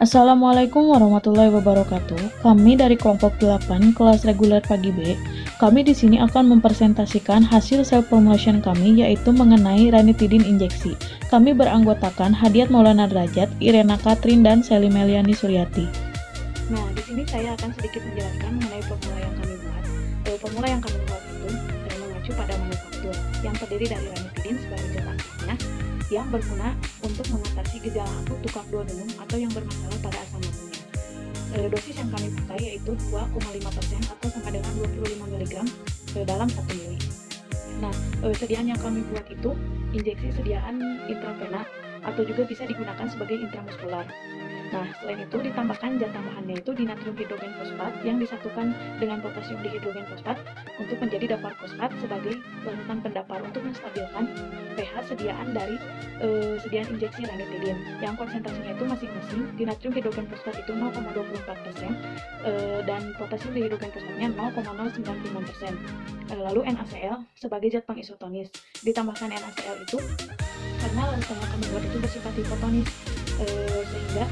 Assalamualaikum warahmatullahi wabarakatuh. Kami dari kelompok 8 kelas reguler pagi B. Kami di sini akan mempresentasikan hasil self promotion kami yaitu mengenai ranitidin injeksi. Kami beranggotakan Hadiat Maulana Derajat, Irena Katrin dan Seli Meliani Suryati. Nah, di sini saya akan sedikit menjelaskan mengenai formula yang kami buat. Formula yang kami buat itu mengacu pada manufaktur yang terdiri dari ranitidin sebagai zat aktifnya yang berguna untuk mengatasi gejala akut tukak duodenum atau yang bermasalah pada asam lambungnya. Dosis yang kami pakai yaitu 2,5% atau sama dengan 25 mg dalam 1 mili. Nah, sediaan yang kami buat itu injeksi sediaan intravena atau juga bisa digunakan sebagai intramuskular. Nah, selain itu ditambahkan zat tambahannya itu dinatrium hidrogen fosfat yang disatukan dengan potasium dihidrogen fosfat untuk menjadi dapar fosfat sebagai larutan pendapar untuk menstabilkan pH sediaan dari sediaan injeksi ranitidin yang konsentrasinya itu masing-masing dinatrium hidrogen fosfat itu 0,24% dan potasium dihidrogen fosfatnya 0,095%. Lalu NaCl sebagai zat pengisotonis. Ditambahkan NaCl itu karena larutan yang kami buat itu bersifat hipotonis sehingga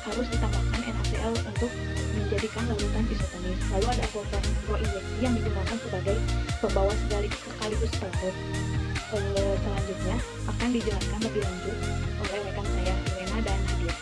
harus ditambahkan NaCl untuk menjadikan larutan isotonis. Lalu ada aquaproinjeksi yang digunakan sebagai pembawa sekaligus pelarut. Selanjutnya akan dijelaskan lebih lanjut oleh rekan saya Irena dan Hadiah.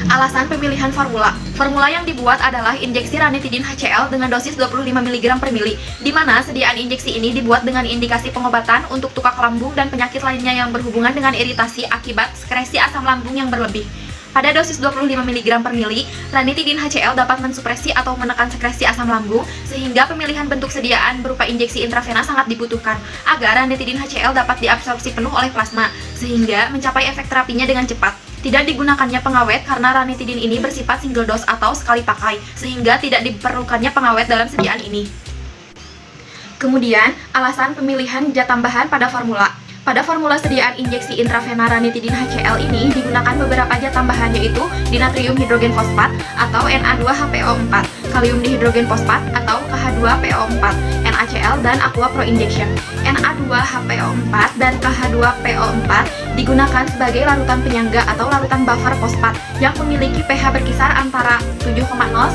Alasan pemilihan formula. Formula yang dibuat adalah injeksi ranitidin HCl dengan dosis 25 mg per mili, di mana sediaan injeksi ini dibuat dengan indikasi pengobatan untuk tukak lambung dan penyakit lainnya yang berhubungan dengan iritasi akibat sekresi asam lambung yang berlebih. Pada dosis 25 mg per mili, ranitidin HCl dapat mensupresi atau menekan sekresi asam lambung, sehingga pemilihan bentuk sediaan berupa injeksi intravena sangat dibutuhkan, agar ranitidin HCl dapat diabsorpsi penuh oleh plasma, sehingga mencapai efek terapinya dengan cepat. Tidak digunakannya pengawet karena ranitidin ini bersifat single dose atau sekali pakai, sehingga tidak diperlukannya pengawet dalam sediaan ini. Kemudian, alasan pemilihan zat tambahan pada formula. Pada formula sediaan injeksi intravena ranitidin HCl ini digunakan beberapa zat tambahan yaitu dinatrium hidrogen fosfat atau Na2HPO4, kalium dihidrogen fosfat atau KH2PO4, NaCl dan aqua proinjection. Na2HPO4 dan KH2PO4 digunakan sebagai larutan penyangga atau larutan buffer fosfat yang memiliki pH berkisar antara 7,0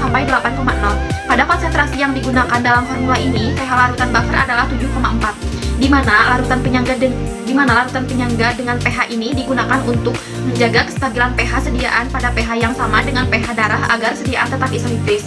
sampai 8,0. Pada konsentrasi yang digunakan dalam formula ini, pH larutan buffer adalah 7,4. Di mana larutan penyangga dengan pH ini digunakan untuk menjaga kestabilan pH sediaan pada pH yang sama dengan pH darah agar sediaan tetap isohipris.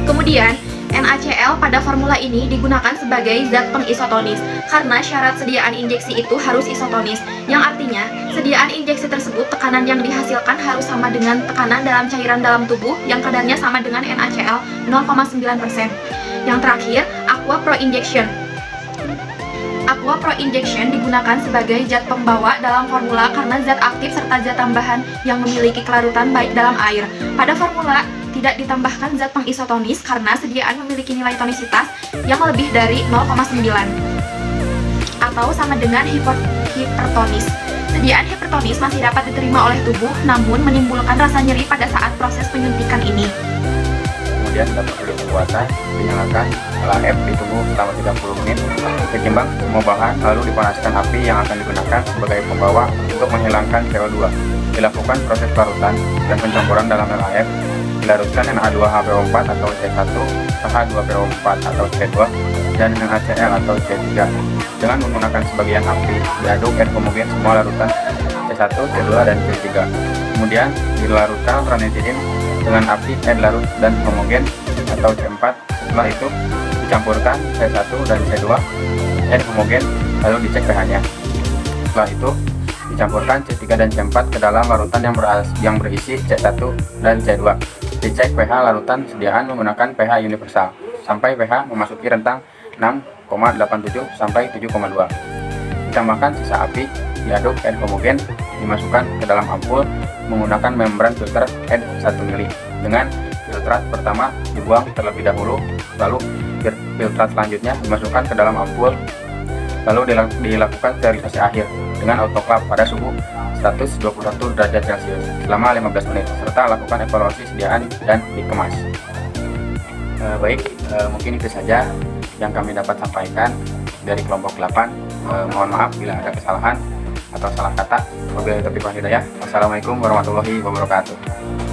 Kemudian, NaCl pada formula ini digunakan sebagai zat pengisotonis karena syarat sediaan injeksi itu harus isotonis, yang artinya sediaan injeksi tersebut tekanan yang dihasilkan harus sama dengan tekanan dalam cairan dalam tubuh yang kadarnya sama dengan NaCl 0,9%. Yang terakhir, aqua proinjection. Aqua proinjection digunakan sebagai zat pembawa dalam formula karena zat aktif serta zat tambahan yang memiliki kelarutan baik dalam air. Pada formula tidak ditambahkan zat pengisotonis karena sediaan memiliki nilai tonisitas yang lebih dari 0,9 atau sama dengan hipertonis. Sediaan hipertonis masih dapat diterima oleh tubuh namun menimbulkan rasa nyeri pada saat proses penyuntikan ini. Kemudian dapat pembuatan, dinyalakan, LAF ditunggu selama 30 menit, ditimbang semua bahan lalu dipanaskan api yang akan digunakan sebagai pembawa untuk menghilangkan CO2. Dilakukan proses larutan dan pencampuran dalam LAF, dilarutkan Na2HPO4 atau C1, KH2PO4 atau C2, dan NaCl atau C3. Dengan menggunakan sebagian api, diaduk dan homogen semua larutan C1, C2, dan C3. Kemudian dilarutkan ranitidin dengan api larut dan homogen atau C4. Setelah itu dicampurkan C1 dan C2 dan homogen lalu dicek pH-nya. Setelah itu dicampurkan C3 dan C4 ke dalam larutan yang berisi C1 dan C2. Dicek pH larutan sediaan menggunakan pH universal sampai pH memasuki rentang 6,87 sampai 7,2. Ditambahkan sisa api, diaduk dan homogen, dimasukkan ke dalam ampul menggunakan membran filter N 1 mili. Dengan filtrat pertama dibuang terlebih dahulu, lalu filtrat selanjutnya dimasukkan ke dalam ampul, lalu dilakukan sterilisasi akhir dengan autoclave pada suhu 121 derajat Celcius selama 15 menit, serta lakukan evaluasi sediaan dan dikemas. Mungkin itu saja yang kami dapat sampaikan dari kelompok 8. Mohon maaf bila ada kesalahan. atau salah kata. Wabillahi taufiq wal hidayah. Wassalamualaikum warahmatullahi wabarakatuh.